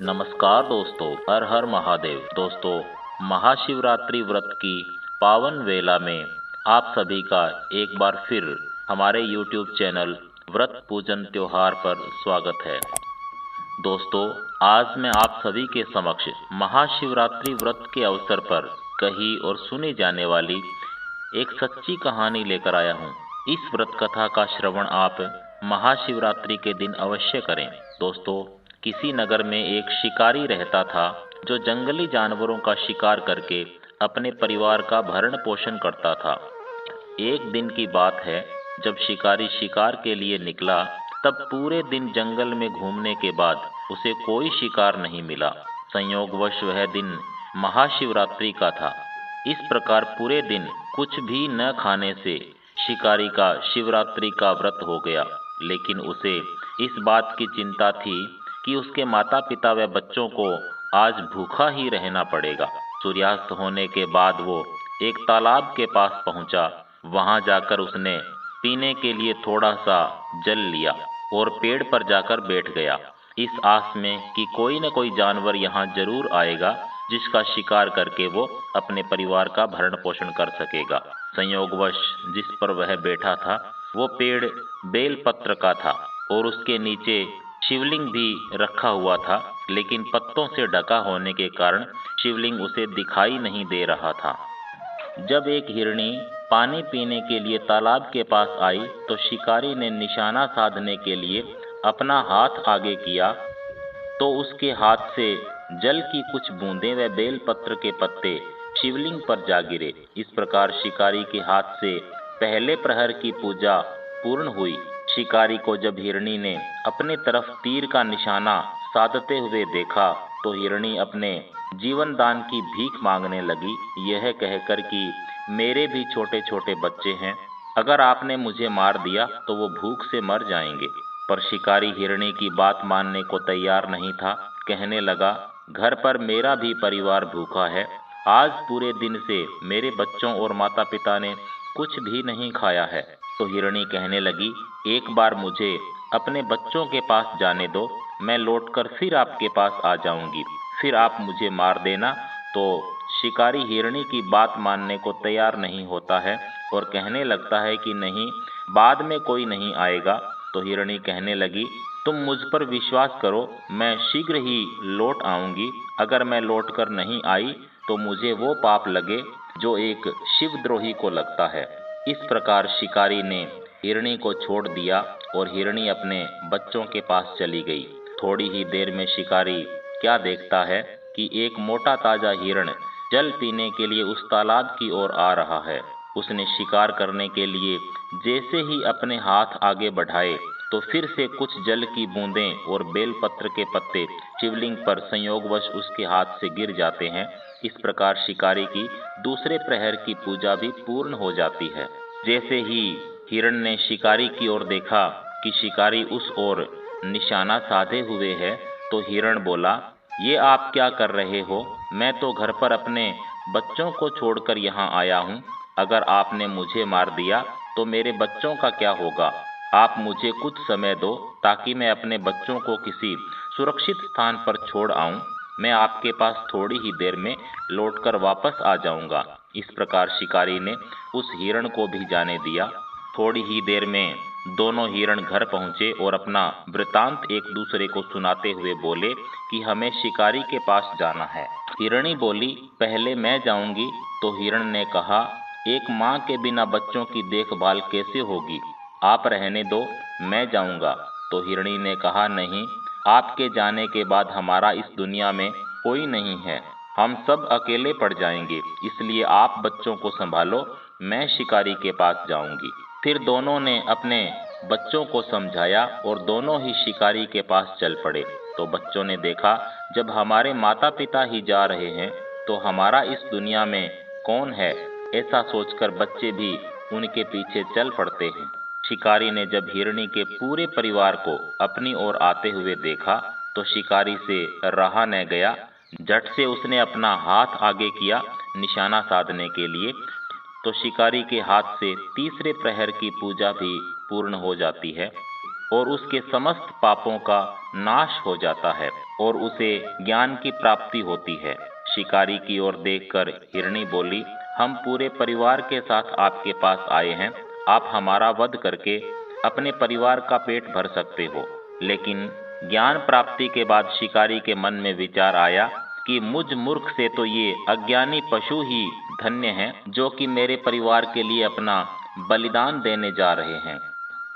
नमस्कार दोस्तों, हर हर महादेव। दोस्तों, महाशिवरात्रि व्रत की पावन वेला में आप सभी का एक बार फिर हमारे YouTube चैनल व्रत पूजन त्योहार पर स्वागत है। दोस्तों, आज मैं आप सभी के समक्ष महाशिवरात्रि व्रत के अवसर पर कही और सुनी जाने वाली एक सच्ची कहानी लेकर आया हूँ। इस व्रत कथा का श्रवण आप महाशिवरात्रि के दिन अवश्य करें। दोस्तों, किसी नगर में एक शिकारी रहता था जो जंगली जानवरों का शिकार करके अपने परिवार का भरण पोषण करता था। एक दिन की बात है, जब शिकारी शिकार के लिए निकला, तब पूरे दिन जंगल में घूमने के बाद उसे कोई शिकार नहीं मिला। संयोगवश वह दिन महाशिवरात्रि का था। इस प्रकार पूरे दिन कुछ भी न खाने से शिकारी का शिवरात्रि का व्रत हो गया। लेकिन उसे इस बात की चिंता थी कि उसके माता पिता व बच्चों को आज भूखा ही रहना पड़ेगा। सूर्यास्त होने के बाद वो एक तालाब के पास पहुंचा। वहां जाकर उसने पीने के लिए थोड़ा सा जल लिया और पेड़ पर जाकर बैठ गया, इस आस में कि कोई न कोई जानवर यहाँ जरूर आएगा जिसका शिकार करके वो अपने परिवार का भरण पोषण कर सकेगा। संयोगवश जिस पर वह बैठा था वो पेड़ बेलपत्र का था और उसके नीचे शिवलिंग भी रखा हुआ था, लेकिन पत्तों से ढका होने के कारण शिवलिंग उसे दिखाई नहीं दे रहा था। जब एक हिरनी पानी पीने के लिए तालाब के पास आई तो शिकारी ने निशाना साधने के लिए अपना हाथ आगे किया तो उसके हाथ से जल की कुछ बूंदें व बेलपत्र के पत्ते शिवलिंग पर जा गिरे। इस प्रकार शिकारी के हाथ से पहले प्रहर की पूजा पूर्ण हुई। शिकारी को जब हिरनी ने अपने तरफ तीर का निशाना साधते हुए देखा तो हिरनी अपने जीवन दान की भीख मांगने लगी, यह कहकर कि मेरे भी छोटे छोटे बच्चे हैं, अगर आपने मुझे मार दिया तो वो भूख से मर जाएंगे। पर शिकारी हिरनी की बात मानने को तैयार नहीं था। कहने लगा, घर पर मेरा भी परिवार भूखा है। आज पूरे दिन से मेरे बच्चों और माता पिता ने कुछ भी नहीं खाया है। तो हिरनी कहने लगी, एक बार मुझे अपने बच्चों के पास जाने दो, मैं लौटकर फिर आपके पास आ जाऊंगी, फिर आप मुझे मार देना। तो शिकारी हिरनी की बात मानने को तैयार नहीं होता है और कहने लगता है कि नहीं, बाद में कोई नहीं आएगा। तो हिरनी कहने लगी, तुम मुझ पर विश्वास करो, मैं शीघ्र ही लौट आऊंगी। अगर मैं लौटकर नहीं आई तो मुझे वो पाप लगे जो एक शिवद्रोही को लगता है। इस प्रकार शिकारी ने हिरनी को छोड़ दिया और हिरनी अपने बच्चों के पास चली गई। थोड़ी ही देर में शिकारी क्या देखता है कि एक मोटा ताजा हिरण जल पीने के लिए उस तालाब की ओर आ रहा है। उसने शिकार करने के लिए जैसे ही अपने हाथ आगे बढ़ाए तो फिर से कुछ जल की बूंदें और बेलपत्र के पत्ते शिवलिंग पर संयोगवश उसके हाथ से गिर जाते हैं। इस प्रकार शिकारी की दूसरे प्रहर की पूजा भी पूर्ण हो जाती है। जैसे ही हिरण ने शिकारी की ओर देखा कि शिकारी उस ओर निशाना साधे हुए है, तो हिरण बोला, ये आप क्या कर रहे हो? मैं तो घर पर अपने बच्चों को छोड़कर यहाँ आया हूँ। अगर आपने मुझे मार दिया तो मेरे बच्चों का क्या होगा? आप मुझे कुछ समय दो ताकि मैं अपने बच्चों को किसी सुरक्षित स्थान पर छोड़ आऊं। मैं आपके पास थोड़ी ही देर में लौटकर वापस आ जाऊंगा। इस प्रकार शिकारी ने उस हिरण को भी जाने दिया। थोड़ी ही देर में दोनों हिरण घर पहुंचे और अपना वृतांत एक दूसरे को सुनाते हुए बोले कि हमें शिकारी के पास जाना है। हिरणी बोली, पहले मैं जाऊंगी। तो हिरण ने कहा, एक माँ के बिना बच्चों की देखभाल कैसे होगी? आप रहने दो, मैं जाऊंगा। तो हिरणी ने कहा, नहीं, आपके जाने के बाद हमारा इस दुनिया में कोई नहीं है, हम सब अकेले पड़ जाएंगे, इसलिए आप बच्चों को संभालो, मैं शिकारी के पास जाऊंगी। फिर दोनों ने अपने बच्चों को समझाया और दोनों ही शिकारी के पास चल पड़े। तो बच्चों ने देखा, जब हमारे माता पिता ही जा रहे हैं तो हमारा इस दुनिया में कौन है? ऐसा सोचकर बच्चे भी उनके पीछे चल पड़ते हैं। शिकारी ने जब हिरनी के पूरे परिवार को अपनी ओर आते हुए देखा तो शिकारी से रहा न गया। झट से उसने अपना हाथ आगे किया निशाना साधने के लिए। तो शिकारी के हाथ से तीसरे प्रहर की पूजा भी पूर्ण हो जाती है। और उसके समस्त पापों का नाश हो जाता है और उसे ज्ञान की प्राप्ति होती है। शिकारी की ओर देखकर हिरणी बोली, हम पूरे परिवार के साथ आपके पास आए हैं। आप हमारा वध करके अपने परिवार का पेट भर सकते हो। लेकिन ज्ञान प्राप्ति के बाद शिकारी के मन में विचार आया कि मुझ मूर्ख से तो ये अज्ञानी पशु ही धन्य हैं, जो कि मेरे परिवार के लिए अपना बलिदान देने जा रहे हैं,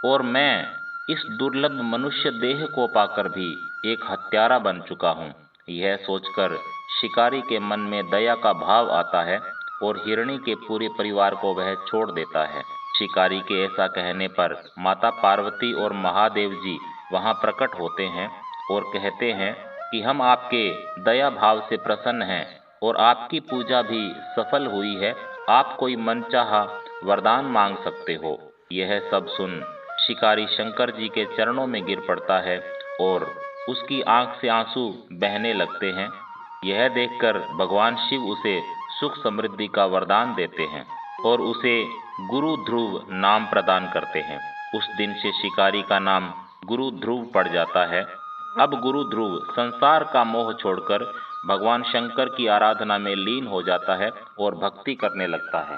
और मैं इस दुर्लभ मनुष्य देह को पाकर भी एक हत्यारा बन चुका हूँ। यह सोचकर शिकारी के मन में दया का भाव आता है और हिरणी के पूरे परिवार को वह छोड़ देता है। शिकारी के ऐसा कहने पर माता पार्वती और महादेव जी वहां प्रकट होते हैं और कहते हैं कि हम आपके दया भाव से प्रसन्न हैं और आपकी पूजा भी सफल हुई है। आप कोई मनचाहा वरदान मांग सकते हो। यह सब सुन शिकारी शंकर जी के चरणों में गिर पड़ता है और उसकी आंख से आंसू बहने लगते हैं। यह देखकर भगवान शिव उसे सुख समृद्धि का वरदान देते हैं और उसे गुरु ध्रुव नाम प्रदान करते हैं। उस दिन से शिकारी का नाम गुरु ध्रुव पड़ जाता है। अब गुरु ध्रुव संसार का मोह छोड़कर भगवान शंकर की आराधना में लीन हो जाता है और भक्ति करने लगता है।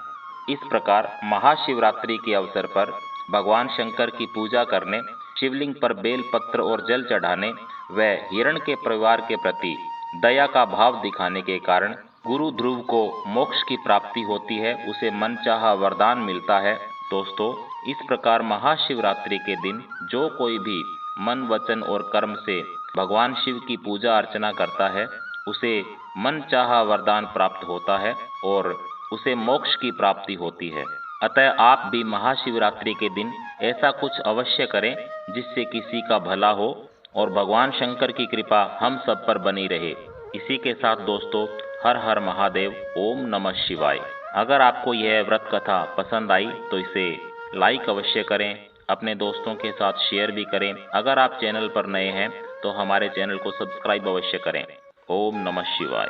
इस प्रकार महाशिवरात्रि के अवसर पर भगवान शंकर की पूजा करने, शिवलिंग पर बेल पत्र और जल चढ़ाने व हिरण के परिवार के प्रति दया का भाव दिखाने के कारण गुरु ध्रुव को मोक्ष की प्राप्ति होती है, उसे मनचाहा वरदान मिलता है। दोस्तों, इस प्रकार महाशिवरात्रि के दिन जो कोई भी मन, वचन और कर्म से भगवान शिव की पूजा अर्चना करता है, उसे मनचाहा वरदान प्राप्त होता है और उसे मोक्ष की प्राप्ति होती है। अतः आप भी महाशिवरात्रि के दिन ऐसा कुछ अवश्य करें जिससे किसी का भला हो और भगवान शंकर की कृपा हम सब पर बनी रहे। इसी के साथ दोस्तों, हर हर महादेव, ओम नमः शिवाय। अगर आपको यह व्रत कथा पसंद आई तो इसे लाइक अवश्य करें, अपने दोस्तों के साथ शेयर भी करें। अगर आप चैनल पर नए हैं तो हमारे चैनल को सब्सक्राइब अवश्य करें। ओम नमः शिवाय।